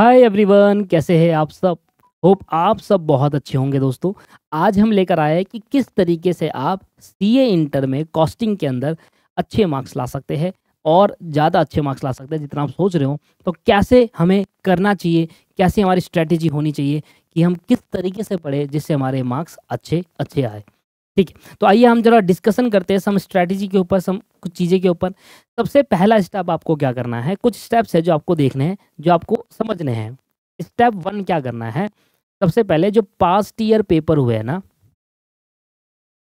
Hi everyone, कैसे हैं आप सब। होप आप सब बहुत अच्छे होंगे दोस्तों। आज हम लेकर आए हैं कि किस तरीके से आप सीए इंटर में कॉस्टिंग के अंदर अच्छे मार्क्स ला सकते हैं और ज़्यादा अच्छे मार्क्स ला सकते हैं जितना आप सोच रहे हो। तो कैसे हमें करना चाहिए, कैसे हमारी स्ट्रैटेजी होनी चाहिए कि हम किस तरीके से पढ़े जिससे हमारे मार्क्स अच्छे अच्छे आए। ठीक है, तो आइए हम जरा डिस्कशन करते हैं सम स्ट्रैटेजी के ऊपर, सम कुछ चीज़ें के ऊपर। सबसे पहला स्टेप आपको क्या करना है, कुछ स्टेप्स है जो आपको देखने हैं, जो आपको समझने हैं। स्टेप 1 क्या करना है, सबसे पहले जो पास्ट ईयर पेपर हुए हैं ना,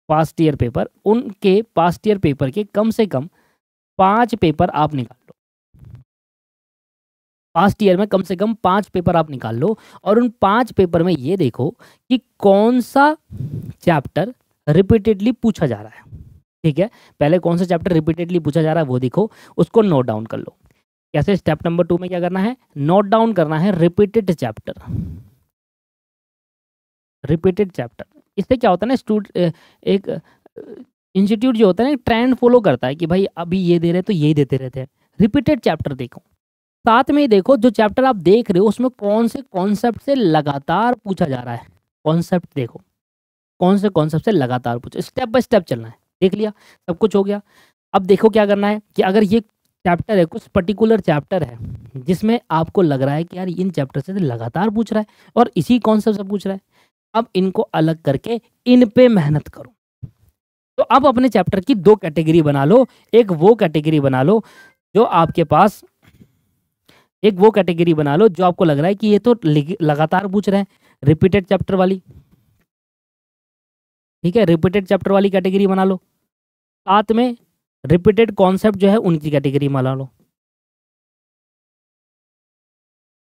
पास्ट ईयर पेपर, उनके पास्ट ईयर पेपर के कम से कम 5 पेपर आप निकाल लो। पास्ट ईयर में कम से कम 5 पेपर आप निकाल लो और उन 5 पेपर में ये देखो कि कौन सा चैप्टर रिपीटेडली पूछा जा रहा है। ठीक है, पहले कौन सा चैप्टर रिपीटेडली पूछा जा रहा है वो देखो, उसको नोट डाउन कर लो। कैसे, स्टेप नंबर 2 में क्या करना है, नोट डाउन करना है रिपीटेड चैप्टर। रिपीटेड चैप्टर, इससे क्या होता है ना, एक इंस्टीट्यूट जो होता है ना ट्रेंड फॉलो करता है कि भाई अभी ये दे रहे तो यही देते रहते हैं। रिपीटेड चैप्टर देखो, साथ में ही देखो जो चैप्टर आप देख रहे हो उसमें कौन से कॉन्सेप्ट से लगातार पूछा जा रहा है। कॉन्सेप्ट देखो, कौन से कॉन्सेप्ट से लगातार पूछो, स्टेप बाय स्टेप चलना है। देख लिया, सब कुछ हो गया। अब देखो क्या करना है कि अगर ये चैप्टर है, कुछ पर्टिकुलर चैप्टर है जिसमें आपको लग रहा है कि यार इन चैप्टर से लगातार पूछ रहा है और इसी कॉन्सेप्ट से पूछ रहा है, अब इनको अलग करके इन पे मेहनत करो। तो अब अपने चैप्टर की 2 कैटेगरी बना लो। एक वो कैटेगरी बना लो जो आपके पास, एक वो कैटेगरी बना लो जो आपको लग रहा है कि ये तो लगातार पूछ रहे हैं, रिपीटेड चैप्टर वाली। ठीक है, रिपीटेड चैप्टर वाली कैटेगरी बना लो, साथ में रिपीटेड कॉन्सेप्ट जो है उनकी कैटेगरी बना लो।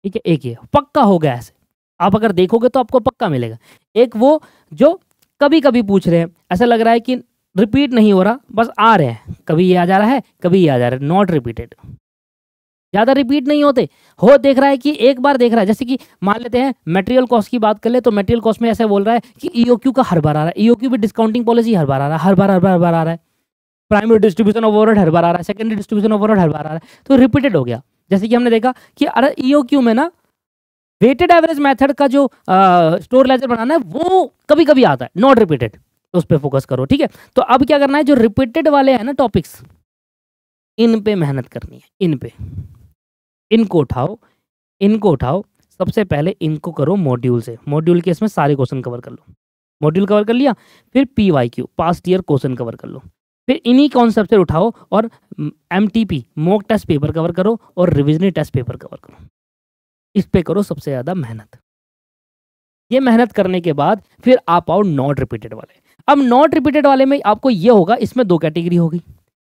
ठीक है, एक ये पक्का हो गया। ऐसे आप अगर देखोगे तो आपको पक्का मिलेगा। एक वो जो कभी कभी पूछ रहे हैं, ऐसा लग रहा है कि रिपीट नहीं हो रहा, बस आ रहे हैं, कभी ये आ जा रहा है कभी ये आ जा रहा है, नॉट रिपीटेड। ज़्यादा रिपीट नहीं होते, हो देख रहा है कि एक बार देख रहा है। जैसे कि मान लेते हैं मटेरियल कॉस्ट की बात कर ले, तो मटेरियल कॉस्ट में ऐसे बोल रहा है कि ईओक्यू का हर बार आ रहा है, ईओक्यू भी डिस्काउंटिंग पॉलिसी हर बार आ रहा है, हर बार हर बार हर बार आ रहा है। प्राइमरी डिस्ट्रीब्यूशन ऑफ ओवरहेड हर बार आ रहा है, सेकेंडरी डिस्ट्रीब्यूशन ऑफ ओवरहेड हर बार आ रहा है, तो रिपीटेड हो गया। जैसे कि हमने देखा कि अरे ईओक्यू में ना वेटेड एवरेज मेथड का जो स्टोर लेजर बनाना है वो कभी कभी आता है, नॉट रिपीटेड, तो उस पर फोकस करो। ठीक है, तो अब क्या करना है, जो रिपीटेड वाले हैं ना टॉपिक्स, इन पे मेहनत करनी है। इन पे, इनको उठाओ, इनको उठाओ। सबसे पहले इनको करो मॉड्यूल से, मॉड्यूल के इसमें सारे क्वेश्चन कवर कर लो। मॉड्यूल कवर कर लिया, फिर PYQ past year question cover कर लो, फिर इन्हीं कॉन्सेप्ट से उठाओ और MTP mock test paper cover करो और रिविजनरी टेस्ट पेपर कवर करो। इस पे करो सबसे ज़्यादा मेहनत। ये मेहनत करने के बाद फिर आप आओ नॉट रिपीटेड वाले। अब नॉट रिपीटेड वाले में आपको ये होगा, इसमें 2 कैटेगरी होगी।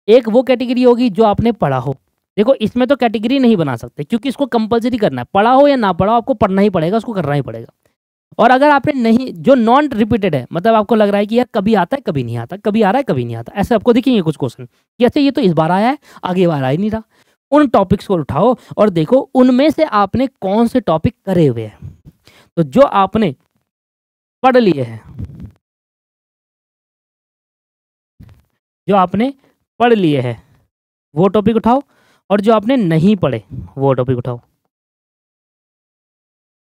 एक वो कैटेगरी होगी जो आपने पढ़ा हो। देखो इसमें तो कैटेगरी नहीं बना सकते क्योंकि इसको कंपलसरी करना है, पढ़ा हो या ना पढ़ा हो आपको पढ़ना ही पड़ेगा, उसको करना ही पड़ेगा। और अगर आपने नहीं, जो नॉन रिपीटेड है, मतलब आपको लग रहा है कि यार कभी आता है कभी नहीं आता, कभी आ रहा है कभी नहीं आता, ऐसे आपको दिखेंगे कुछ क्वेश्चन कि अच्छा ये तो इस बार आया है, आगे बार आ ही नहीं रहा। उन टॉपिक्स को उठाओ और देखो उनमें से आपने कौन से टॉपिक करे हुए हैं। तो जो आपने पढ़ लिए हैं, जो आपने पढ़ लिए हैं वो टॉपिक उठाओ, और जो आपने नहीं पढ़े वो टॉपिक उठाओ।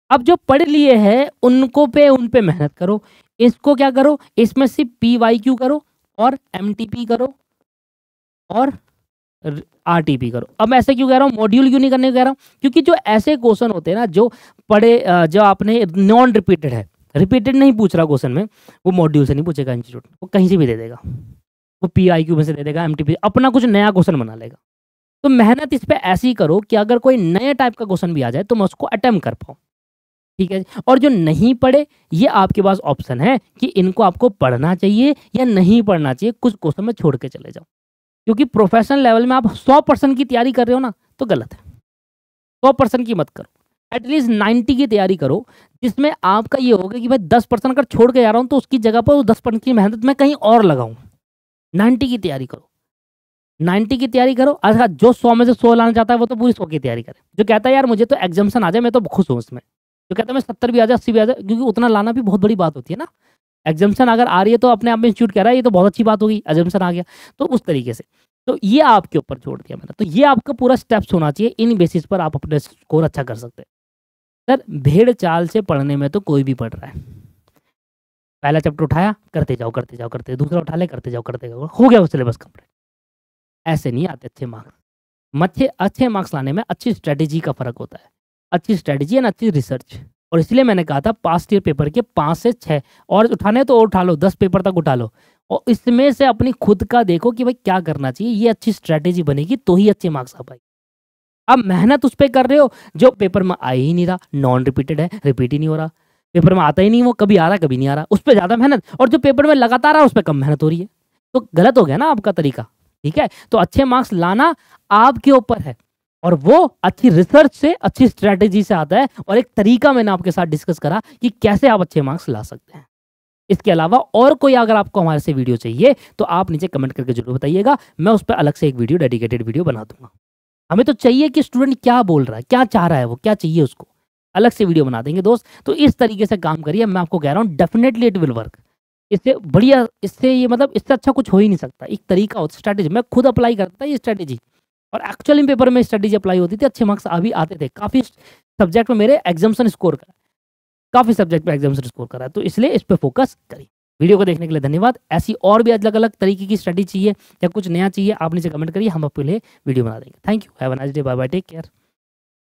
अब जो पढ़ लिए हैं उनको पे, उन पे मेहनत करो। इसको क्या करो, इसमें सिर्फ पीवाईक्यू करो और एमटीपी करो और आरटीपी करो। अब मैं ऐसे क्यों कह रहा हूँ, मॉड्यूल क्यों नहीं करने को कह रहा हूँ, क्योंकि जो ऐसे क्वेश्चन होते हैं ना जो पढ़े, जो आपने नॉन रिपीटेड है, रिपीटेड नहीं पूछ रहा क्वेश्चन में, वो मॉड्यूल से नहीं पूछेगा इंस्टीट्यूट, वो कहीं से भी दे देगा, वो पीआईक्यू में से दे देगा, एमटीपी अपना कुछ नया क्वेश्चन बना लेगा। तो मेहनत इस पर ऐसी करो कि अगर कोई नए टाइप का क्वेश्चन भी आ जाए तो मैं उसको अटेम्प्ट कर पाऊँ। ठीक है, और जो नहीं पढ़े, ये आपके पास ऑप्शन है कि इनको आपको पढ़ना चाहिए या नहीं पढ़ना चाहिए, कुछ क्वेश्चन में छोड़ के चले जाओ। क्योंकि प्रोफेशनल लेवल में आप 100% की तैयारी कर रहे हो ना, तो गलत है। 100% की मत करो, एटलीस्ट 90 की तैयारी करो, जिसमें आपका ये होगा कि भाई 10% अगर छोड़ के जा रहा हूँ तो उसकी जगह पर 10% की मेहनत मैं कहीं और लगाऊं। 90 की तैयारी करो, 90 की तैयारी करो। अच्छा, जो 100 में से 100 लाना चाहता है वो तो पूरी 100 की तैयारी करे। जो कहता है यार मुझे तो एग्जाम्शन आ जाए मैं तो खुश हूँ उसमें, जो कहता है मैं 70 भी आ जाए 80 भी आ जाए, क्योंकि उतना लाना भी बहुत बड़ी बात होती है ना। एग्जाम्शन अगर आ रही है तो अपने आप में इंस्टीट्यूट कह रहा है ये तो बहुत अच्छी बात होगी, एग्जाम्शन आ गया, तो उस तरीके से। तो ये आपके ऊपर छोड़ दिया मैंने, तो ये आपका पूरा स्टेप्स होना चाहिए, इन बेसिस पर आप अपने स्कोर अच्छा कर सकते हैं। सर भेड़ चाल से पढ़ने में तो कोई भी पढ़ रहा है, पहला चैप्टर उठाया करते जाओ करते जाओ करते, दूसरा उठा ले करते जाओ, हो गया वो सिलेबस कंप्लीट। ऐसे नहीं आते अच्छे मार्क्स। अच्छे मार्क्स लाने में अच्छी स्ट्रेटेजी का फ़र्क होता है, अच्छी स्ट्रेटेजी एंड अच्छी रिसर्च। और इसलिए मैंने कहा था पास्ट ईयर पेपर के 5 से 6 और उठाने तो और उठा लो, 10 पेपर तक उठा लो, और इसमें से अपनी खुद का देखो कि भाई क्या करना चाहिए, ये अच्छी स्ट्रेटेजी बनेगी तो ही अच्छे मार्क्स आ पाएंगे। अब मेहनत उस पर कर रहे हो जो पेपर में आ ही नहीं रहा, नॉन रिपीटेड है, रिपीट ही नहीं हो रहा, पेपर में आता ही नहीं, वो कभी आ रहा कभी नहीं आ रहा, उस पर ज़्यादा मेहनत, और जो पेपर में लगातार आ रहा उस पर कम मेहनत हो रही है, तो गलत हो गया ना आपका तरीका। ठीक है, तो अच्छे मार्क्स लाना आपके ऊपर है, और वो अच्छी रिसर्च से, अच्छी स्ट्रेटेजी से आता है, और एक तरीका मैंने आपके साथ डिस्कस करा कि कैसे आप अच्छे मार्क्स ला सकते हैं। इसके अलावा और कोई अगर आपको हमारे से वीडियो चाहिए तो आप नीचे कमेंट करके जरूर बताइएगा, मैं उस पर अलग से एक वीडियो, डेडिकेटेड वीडियो बना दूंगा। हमें तो चाहिए कि स्टूडेंट क्या बोल रहा है, क्या चाह रहा है, वो क्या चाहिए, उसको अलग से वीडियो बना देंगे दोस्त। तो इस तरीके से काम करिए, मैं आपको कह रहा हूँ डेफिनेटली इट विल वर्क। इससे बढ़िया, इससे ये मतलब इससे अच्छा कुछ हो ही नहीं सकता। एक तरीका होता है, स्ट्रैटेजी, मैं खुद अप्लाई करता था ये स्ट्रैटेजी, और एक्चुअली पेपर में स्ट्रैटेजी अप्लाई होती थी, अच्छे मार्क्स अभी आते थे। काफ़ी सब्जेक्ट में मेरे एग्जाम्सन स्कोर करा, काफ़ी सब्जेक्ट में एग्जाम्सन स्कोर करा, तो इसलिए इस पर फोकस करिए। वीडियो को देखने के लिए धन्यवाद। ऐसी और भी अलग अलग तरीके की स्टडी चाहिए या कुछ नया चाहिए, आप नीचे कमेंट करिए, हम आपके लिए वीडियो बना देंगे। Thank you, have a nice day, bye bye, take care.